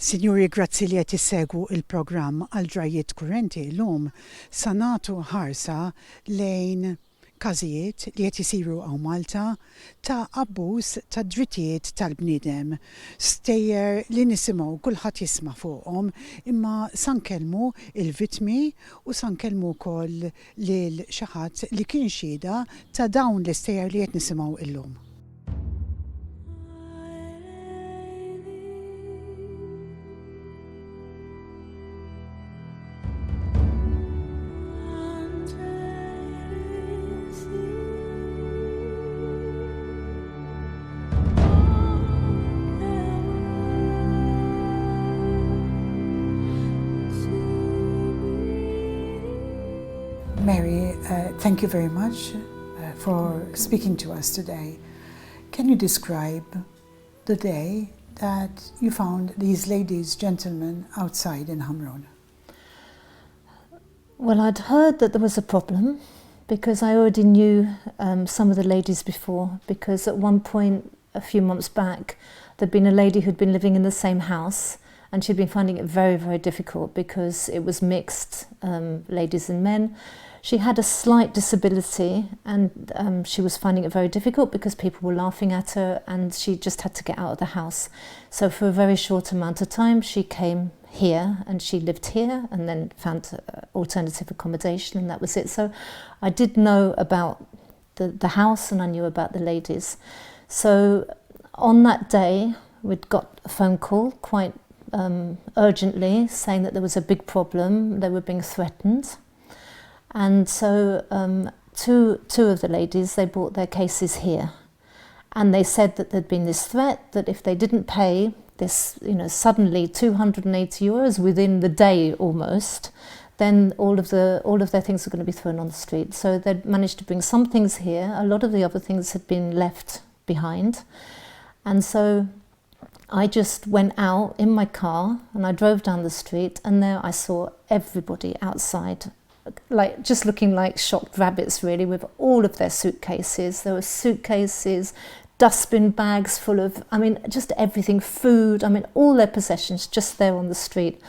Sinjuri, grazzi li qed issegwu il-programm għal ġrajiet kurrenti llum sa nagħtu ħarsa lejn każijiet li qed isiru hawn Malta ta' abbuż ta' drittijiet tal-bniedem. Stejjer li nisimgħu kulħadd jisma' fuqhom, imma sa nkellmu il-vittmi u sa nkellmu wkoll lil xi ħadd li kien xhieda ta' dawn l-istejjer li qed nisimgħu illum. Mary, thank you very much for speaking to us today. Can you describe the day that you found these ladies, gentlemen, outside in Hamron? Well, I'd heard that there was a problem because I already knew some of the ladies before, because at one point a few months back there'd been a lady who'd been living in the same house, and she'd been finding it very, very difficult because it was mixed, ladies and men. She had a slight disability, and she was finding it very difficult because people were laughing at her, and she just had to get out of the house. So for a very short amount of time she came here, and she lived here and then found alternative accommodation, and that was it. So I did know about the house, and I knew about the ladies. So on that day we'd got a phone call quite urgently saying that there was a big problem, they were being threatened. And so two of the ladies, they brought their cases here, and they said that there'd been this threat that if they didn't pay this, suddenly €280 within the day almost, then all of their things were going to be thrown on the street. So they'd managed to bring some things here. A lot of the other things had been left behind, and so I just went out in my car and I drove down the street, and there I saw everybody outside, just looking like shocked rabbits really, with all of their suitcases. There were suitcases, dustbin bags full of, just everything, food, all their possessions just there on the street.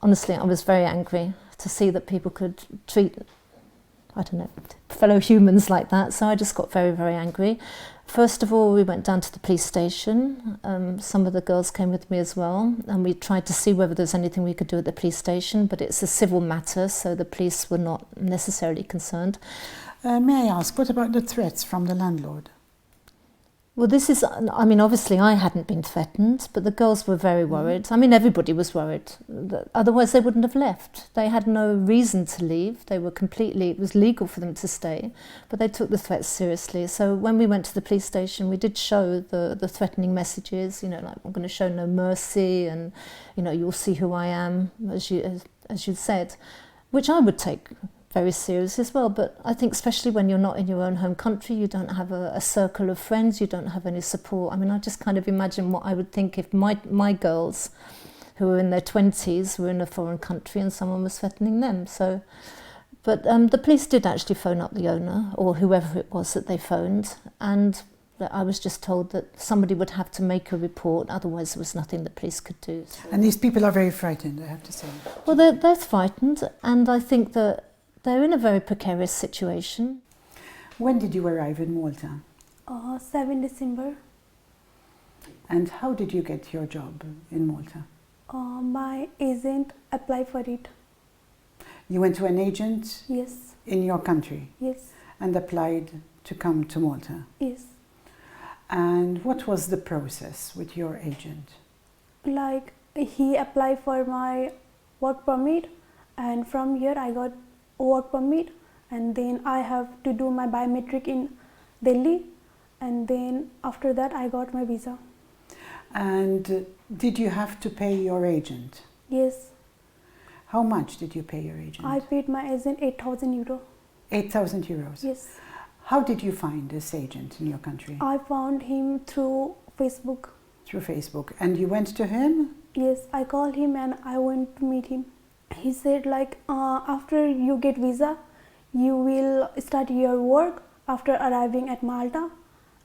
Honestly, I was very angry to see that people could treat, fellow humans like that. So I just got very, very angry. First of all, we went down to the police station. Some of the girls came with me as well, and we tried to see whether there's anything we could do at the police station, but it's a civil matter, so the police were not necessarily concerned. May I ask, what about the threats from the landlord? Well, this is, obviously I hadn't been threatened, but the girls were very worried. Everybody was worried. Otherwise they wouldn't have left. They had no reason to leave. They were it was legal for them to stay, but they took the threats seriously. So when we went to the police station, we did show the threatening messages, I'm going to show no mercy, and, you'll see who I am, as you said, which I would take very serious as well. But I think especially when you're not in your own home country, you don't have a circle of friends, you don't have any support. I just kind of imagine what I would think if my girls, who were in their 20s, were in a foreign country and someone was threatening them. So, but the police did actually phone up the owner, or whoever it was that they phoned, and I was just told that somebody would have to make a report, otherwise there was nothing the police could do. And these people are very frightened, I have to say. Well, they're frightened, and I think that they're in a very precarious situation. When did you arrive in Malta? 7 December. And how did you get your job in Malta? My agent applied for it. You went to an agent? Yes. In your country? Yes. And applied to come to Malta? Yes. And what was the process with your agent? He applied for my work permit, and from here I got work permit, and then I have to do my biometric in Delhi, and then after that I got my visa. And did you have to pay your agent? Yes. How much did you pay your agent? I paid my agent €8,000. €8,000? Yes. How did you find this agent in your country? I found him through Facebook. Through Facebook. And you went to him? Yes, I called him and I went to meet him. He said after you get visa, you will start your work after arriving at Malta,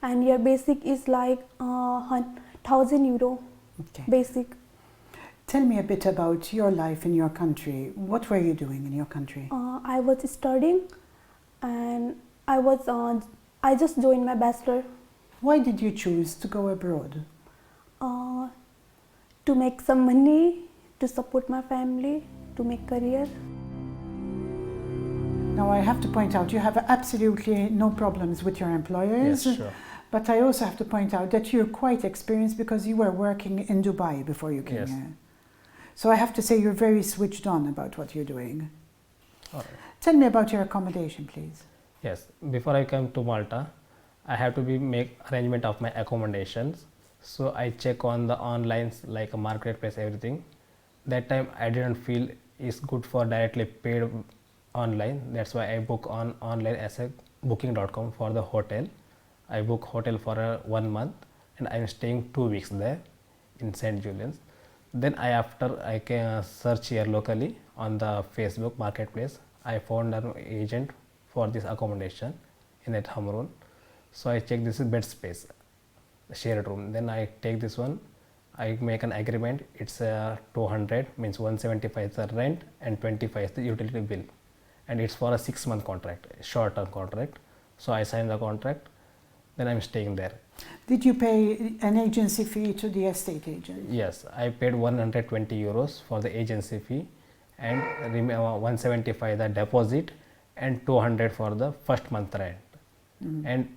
and your basic is €1,000 Okay. basic. Tell me a bit about your life in your country. What were you doing in your country? I was studying, and I just joined my bachelor. Why did you choose to go abroad? To make some money, to support my family, to make career. Now I have to point out you have absolutely no problems with your employers. Yes, sure. But I also have to point out that you're quite experienced because you were working in Dubai before you came Yes. here. So I have to say you're very switched on about what you're doing. All right. Tell me about your accommodation, please. Yes, before I come to Malta, I have to make arrangement of my accommodations. So I check on the online like a marketplace, everything. That time I didn't feel it's good for directly paid online. That's why I book on online as a booking.com for the hotel. I book hotel for 1 month and I'm staying 2 weeks there in St. Julian's. Then I can search here locally on the Facebook marketplace. I found an agent for this accommodation in that Hamrun. So I check this is bed space, shared room. Then I take this one. I make an agreement. It's 200 means 175 is the rent and 25 is the utility bill, and it's for a 6-month contract, short-term contract. So I sign the contract. Then I'm staying there. Did you pay an agency fee to the estate agent? Yes, I paid 120 euros for the agency fee and 175 the deposit and 200 for the first month rent. And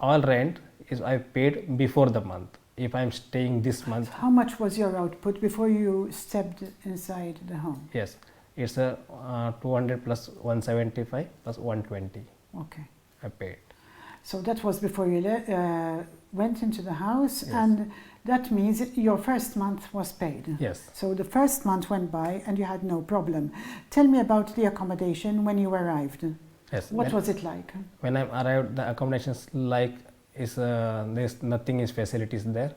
all rent is I paid before the month. If I'm staying this month, How much was your output before you stepped inside the home? yes, it's a 200 plus 175 plus 120 Okay. I paid. So that was before you went into the house, Yes. and that means your first month was paid. Yes. So the first month went by and you had no problem. Tell me about the accommodation when you arrived. Yes. What was it like? When I arrived, the accommodations like is there's nothing is facilities there,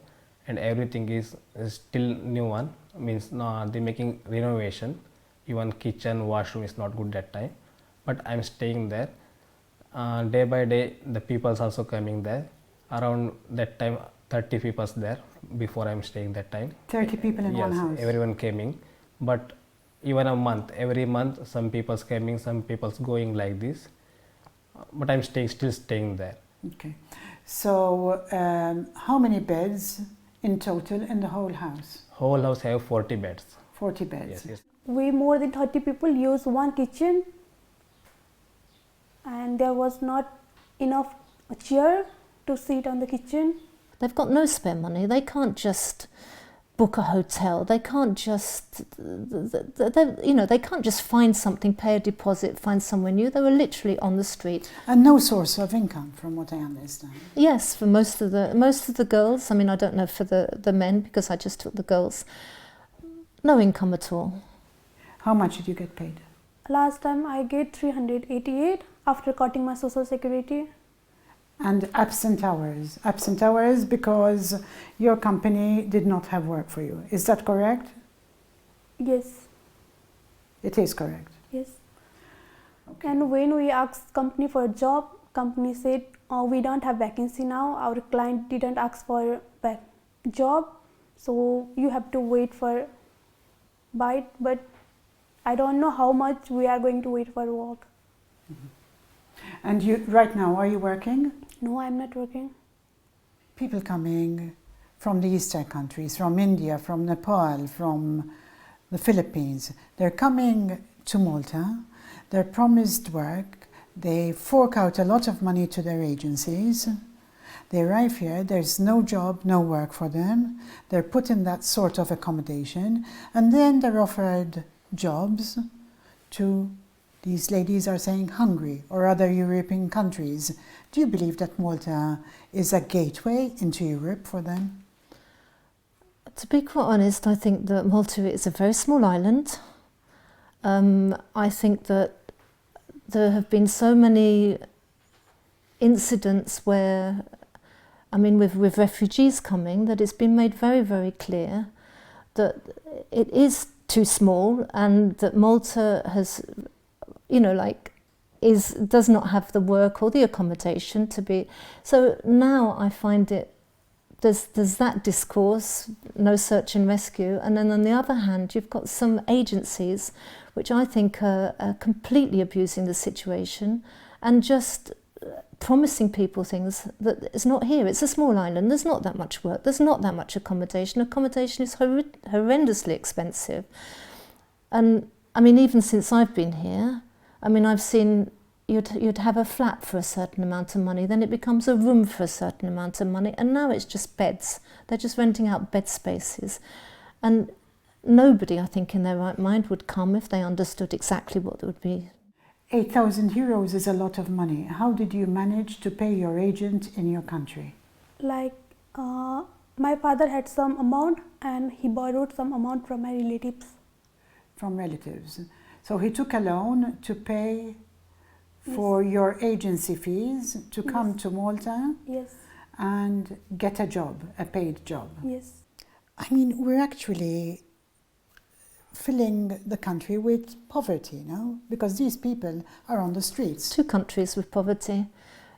and everything is still new one. Means no, they making renovation. Even kitchen, washroom is not good that time. But I'm staying there. Day by day, the people's also coming there. Around that time, 30 people's there before I'm staying that time. 30 people in one Yes, house. everyone coming. But even a month, every month, some people's coming, some people's going like this. But I'm still staying there. Okay. So how many beds in total in the whole house? Whole house have 40 beds. 40 beds. Yes, yes. We more than 30 people use one kitchen, and there was not enough chair to sit on the kitchen. They've got no spare money. They can't just book a hotel. They can't just, they can't just find something, pay a deposit, find somewhere new. They were literally on the street. And no source of income, from what I understand. Yes, for most of the girls. I mean, I don't know for the men because I just took the girls. No income at all. How much did you get paid? Last time I get 388 after cutting my social security. And absent hours because your company did not have work for you. Is that correct? Yes, It is correct. yes. And when we asked company for a job, company said, "Oh, we don't have vacancy now. Our client didn't ask for a job, so you have to wait for bite." But I don't know how much we are going to wait for work. And you, right now, are you working? No, I'm not working. People coming from the Eastern countries, from India, from Nepal, from the Philippines, they're coming to Malta, they're promised work, they fork out a lot of money to their agencies, they arrive here, there's no job, no work for them, they're put in that sort of accommodation, and then they're offered jobs to, these ladies are saying, Hungary or other European countries. Do you believe that Malta is a gateway into Europe for them? To be quite honest, I think that Malta is a very small island. I think that there have been so many incidents where, I mean, with refugees coming, that it's been made very, very clear that it is too small and that Malta has, does not have the work or the accommodation to be. So now I find it there's that discourse, no search and rescue, and then on the other hand you've got some agencies which I think are completely abusing the situation and just promising people things that is not here. It's a small island, there's not that much work, there's not that much accommodation. Accommodation is horrendously expensive. And I mean, even since I've been here, I mean, I've seen you'd have a flat for a certain amount of money, then it becomes a room for a certain amount of money, and now it's just beds. They're just renting out bed spaces. And nobody, I think, in their right mind would come if they understood exactly what it would be. 8,000 euros is a lot of money. How did you manage to pay your agent in your country? Like my father had some amount and he borrowed some amount from my relatives. From relatives. So he took a loan to pay for your agency fees to come to Malta Yes. and get a job, a paid job. Yes. I mean, we're actually filling the country with poverty now, because these people are on the streets. 2 countries with poverty.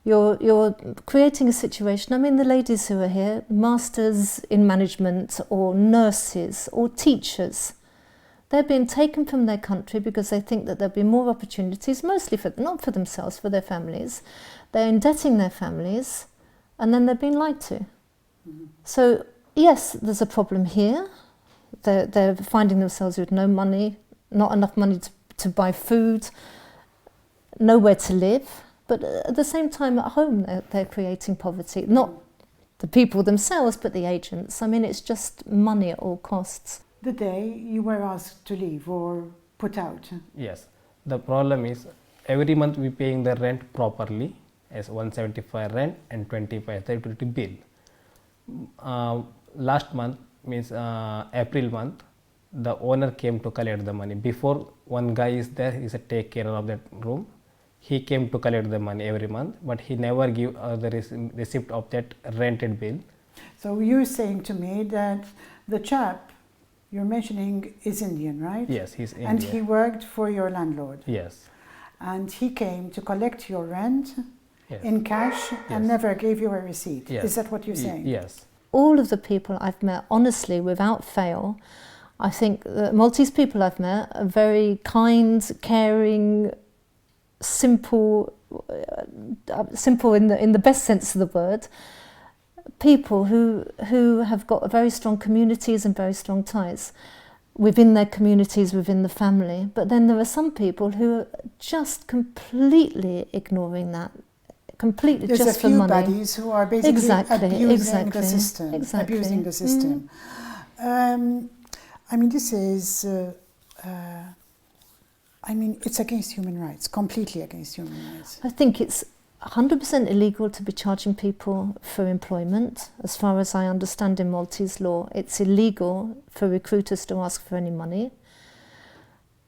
You're creating a situation. I mean, the ladies who are here, masters in management or nurses or teachers, they're being taken from their country because they think that there'll be more opportunities, mostly not for themselves, for their families. They're indebting their families, and then they're being lied to. Mm-hmm. So yes, there's a problem here. They're finding themselves with no money, not enough money to buy food, nowhere to live. But at the same time, at home, they're creating poverty. Not the people themselves, but the agents. I mean, it's just money at all costs. The day you were asked to leave or put out? Yes. The problem is every month we paying the rent properly as 175 rent and 25 utility bill. Last month, means April month, the owner came to collect the money. Before, one guy is there, he said take care of that room. He came to collect the money every month, but he never give the receipt of that rented bill. So you're saying to me that the chap you're mentioning is Indian, right? Yes, he's Indian. And he worked for your landlord? Yes. And he came to collect your rent Yes. in cash and never gave you a receipt? Yes. Is that what you're saying? Yes. All of the people I've met, honestly, without fail, I think the Maltese people I've met are very kind, caring, simple in the best sense of the word. People who have got very strong communities and very strong ties within their communities, within the family. But then there are some people who are just completely ignoring that. Completely There's just a for few money. buddies who are basically abusing the system. Exactly. Abusing the system. I mean, this is, I mean, it's against human rights, completely against human rights. I think it's 100% illegal to be charging people for employment. As far as I understand in Maltese law, it's illegal for recruiters to ask for any money.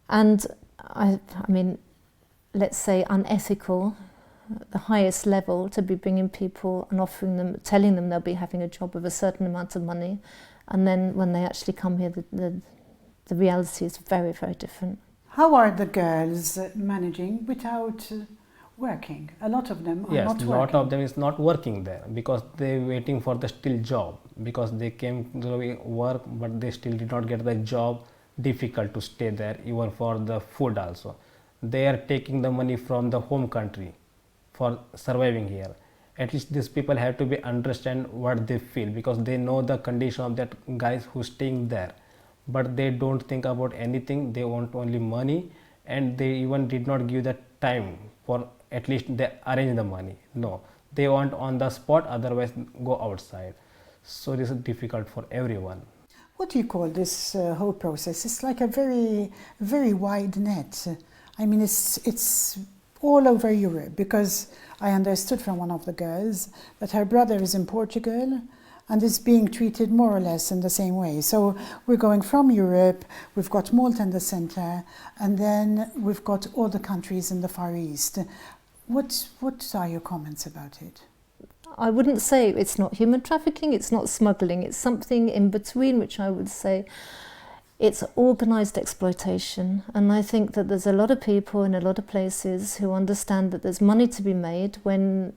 And I mean, let's say unethical, the highest level, to be bringing people and offering them, telling them they'll be having a job with a certain amount of money, and then when they actually come here, the reality is very, very different. How are the girls managing without working? A lot of them are not working. Yes, a lot of them is not working there because they're waiting for the still job, because they came to work but they still did not get the job. Difficult to stay there, even for the food also. They are taking the money from the home country for surviving here. At least these people have to be understand what they feel, because they know the condition of that guys who's staying there, but they don't think about anything. They want only money, and they even did not give the time for at least they arrange the money. No, they want on the spot, otherwise go outside. So this is difficult for everyone. What do you call this whole process? It's like a very, very wide net. I mean, it's all over Europe, because I understood from one of the girls that her brother is in Portugal and is being treated more or less in the same way. So we're going from Europe, we've got Malta in the center, and then we've got all the countries in the Far East. What are your comments about it? I wouldn't say it's not human trafficking, it's not smuggling, it's something in between, which I would say it's organised exploitation. And I think that there's a lot of people in a lot of places who understand that there's money to be made when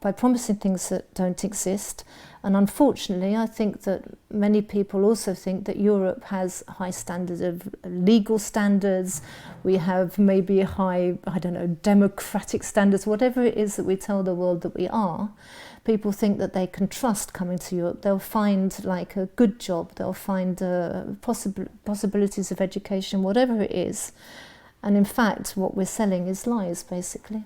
by promising things that don't exist. And unfortunately, I think that many people also think that Europe has high standards of legal standards. We have maybe high, I don't know, democratic standards, whatever it is that we tell the world that we are. People think that they can trust coming to Europe. They'll find like a good job, they'll find possibilities of education, whatever it is. And in fact, what we're selling is lies, basically.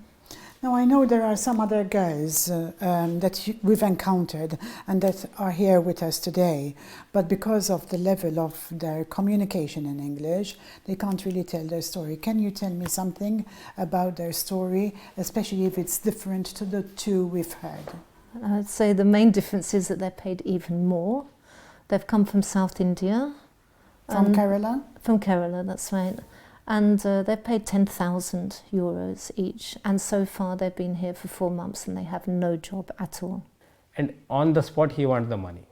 Now, I know there are some other girls that we've encountered and that are here with us today, but because of the level of their communication in English, they can't really tell their story. Can you tell me something about their story, especially if it's different to the two we've heard? I'd say the main difference is that they're paid even more. They've come from South India. From Kerala? From Kerala, that's right. And they've paid 10,000 euros each. And so far they've been here for 4 months and they have no job at all. And on the spot he wants the money.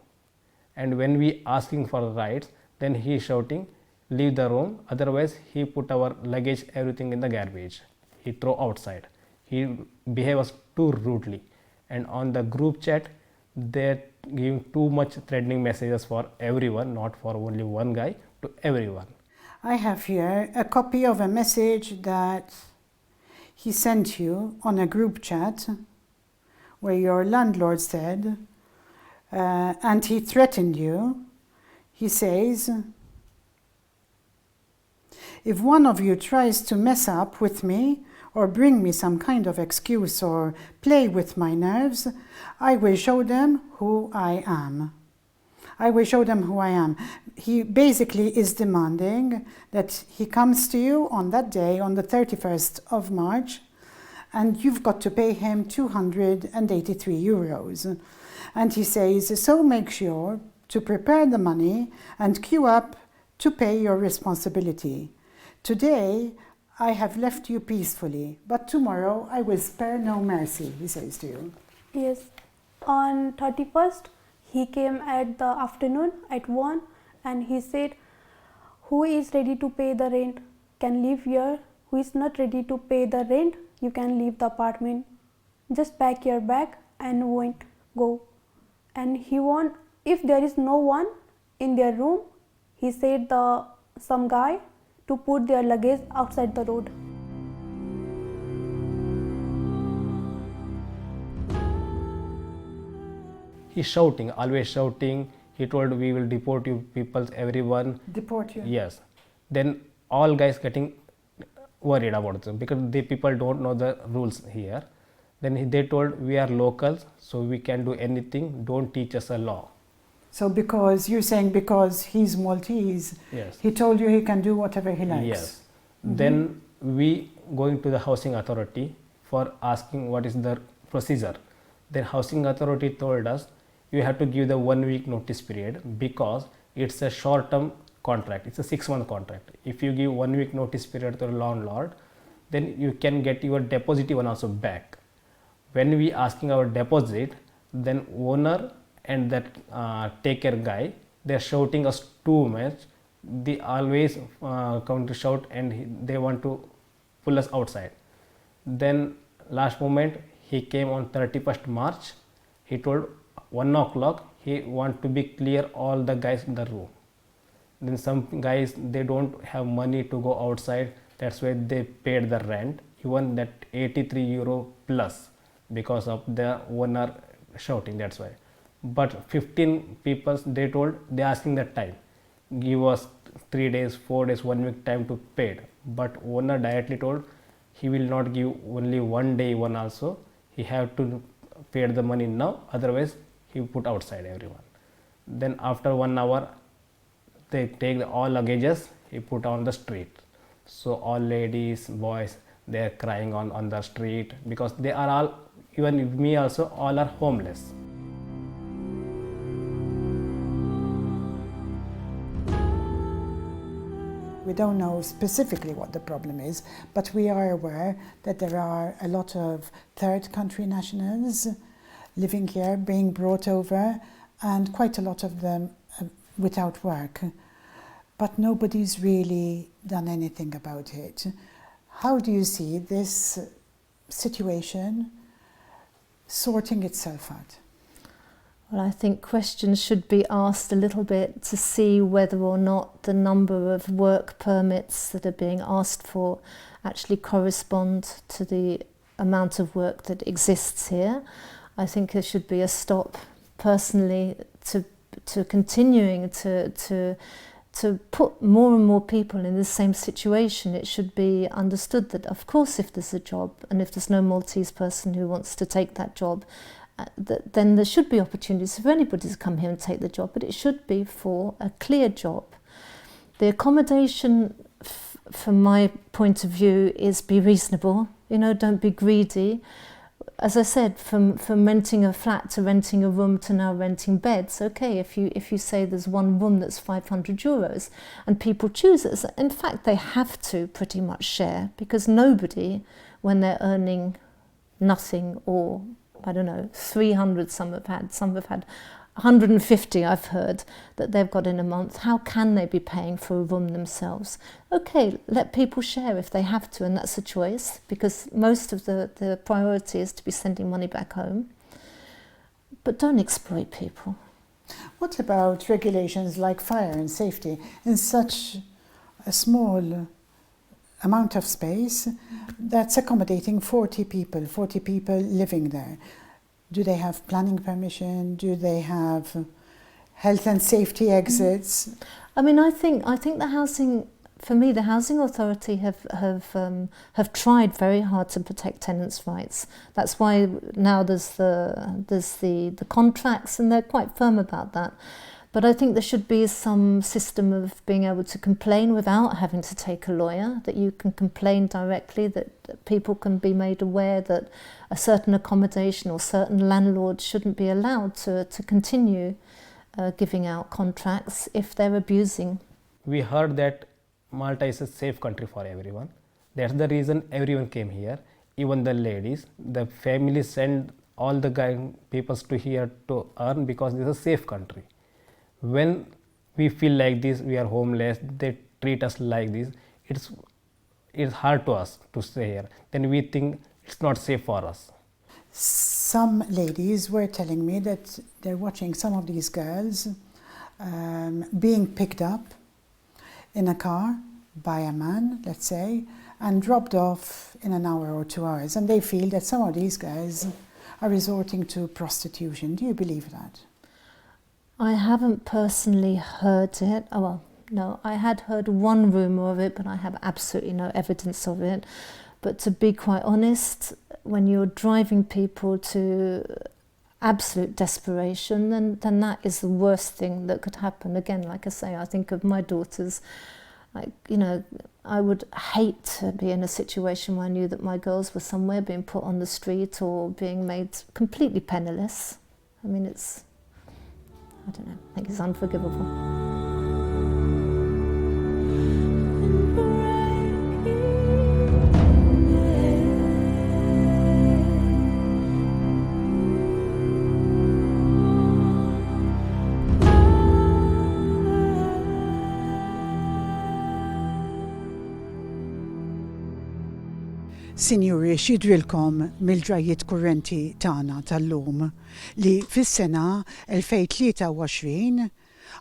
And when we asking for the rights, then he is shouting, leave the room, otherwise he put our luggage, everything in the garbage. He throw outside. He behave us too rudely. And on the group chat, they're giving too much threatening messages for everyone, not for only one guy, to everyone. I have here a copy of a message that he sent you on a group chat where your landlord said, and he threatened you. He says, if one of you tries to mess up with me or bring me some kind of excuse or play with my nerves, I will show them who I am. I will show them who I am. He basically is demanding that he comes to you on that day, on the 31st of March, and you've got to pay him 283 euros. And he says, so make sure to prepare the money and queue up to pay your responsibility. Today, I have left you peacefully, but tomorrow I will spare no mercy, he says to you. Yes. On 31st, he came at the afternoon at 1 and he said, who is ready to pay the rent can live here. Who is not ready to pay the rent, you can leave the apartment. Just pack your bag and go. And he want, if there is no one in their room, he said some guy to put their luggage outside the road. He's shouting, always shouting. He told, we will deport you people, everyone. Deport you? Yes. Then all guys getting worried about them because the people don't know the rules here. Then they told, we are locals, so we can do anything. Don't teach us a law. So because you're saying because he's Maltese, yes, he told you he can do whatever he likes? Yes. Then we going to the housing authority for asking what is the procedure. Then housing authority told us, you have to give the 1 week notice period because it's a short term contract. It's a 6-month contract. If you give 1 week notice period to the landlord, then you can get your deposit even also back. When we asking our deposit, then owner and that take care guy, they're shouting us too much. They always come to shout and they want to pull us outside. Then last moment he came on 31st March. He told 1 o'clock he want to be clear all the guys in the room. Then some guys, they don't have money to go outside. That's why they paid the rent, even that 83 euro plus because of the owner shouting, that's why. But 15 people, they told, they asking that time. Give us 3 days, 4 days, 1 week time to pay it. But owner directly told he will not give only 1 day even also. He have to pay the money now, otherwise he put outside everyone. Then after 1 hour, they take all luggages, he put on the street. So all ladies, boys, they are crying on the street because they are all, even me also, all are homeless. We don't know specifically what the problem is, but we are aware that there are a lot of third country nationals living here, being brought over, and quite a lot of them without work. But nobody's really done anything about it. How do you see this situation sorting itself out? Well, I think questions should be asked a little bit to see whether or not the number of work permits that are being asked for actually correspond to the amount of work that exists here. I think there should be a stop, personally, to continuing to put more and more people in the same situation. It should be understood that, of course, if there's a job and if there's no Maltese person who wants to take that job, then there should be opportunities for anybody to come here and take the job, but it should be for a clear job. The accommodation, from my point of view, is be reasonable. You know, don't be greedy. As I said, from renting a flat to renting a room to now renting beds, okay, if you say there's one room that's €500 and people choose it, in fact they have to pretty much share, because nobody, when they're earning nothing, or I don't know, 300 some have had 150, I've heard, that they've got in a month. How can they be paying for a room themselves? Okay, let people share if they have to, and that's a choice, because most of the priority is to be sending money back home. But don't exploit people. What about regulations like fire and safety in such a small amount of space that's accommodating 40 people living there? Do they have planning permission? Do they have health and safety exits? I mean, I think the housing, for me, the housing authority have tried very hard to protect tenants' rights. That's why now there's the contracts, and they're quite firm about that. But I think there should be some system of being able to complain without having to take a lawyer, that you can complain directly, that people can be made aware that a certain accommodation or certain landlords shouldn't be allowed to continue giving out contracts if they're abusing. We heard that Malta is a safe country for everyone. That's the reason everyone came here, even the ladies. The families send all the people to here to earn, because this is a safe country. When we feel like this, we are homeless, they treat us like this, it's hard to us to stay here. Then we think it's not safe for us. Some ladies were telling me that they're watching some of these girls being picked up in a car by a man, let's say, and dropped off in an hour or 2 hours. And they feel that some of these guys are resorting to prostitution. Do you believe that? I haven't personally heard it. Oh, well, no, I had heard one rumour of it, but I have absolutely no evidence of it. But to be quite honest, when you're driving people to absolute desperation, then that is the worst thing that could happen. Again, like I say, I think of my daughters. I would hate to be in a situation where I knew that my girls were somewhere being put on the street or being made completely penniless. I mean, I don't know, I think it's unforgivable. Sinjuri, x'jidrilkom mill-ġrajiet kurrenti tagħna tal-lum li fis-sena 2023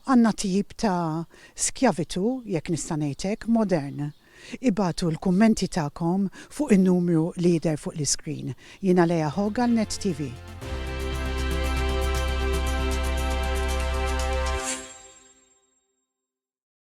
għandna tip ta' skjavitu, jekk nista' ngħidlek, modern. Ibatu l-kummenti tagħkom fuq in-numru li jidher fuq l-iskrin. Jiena Hogg għal Net TV.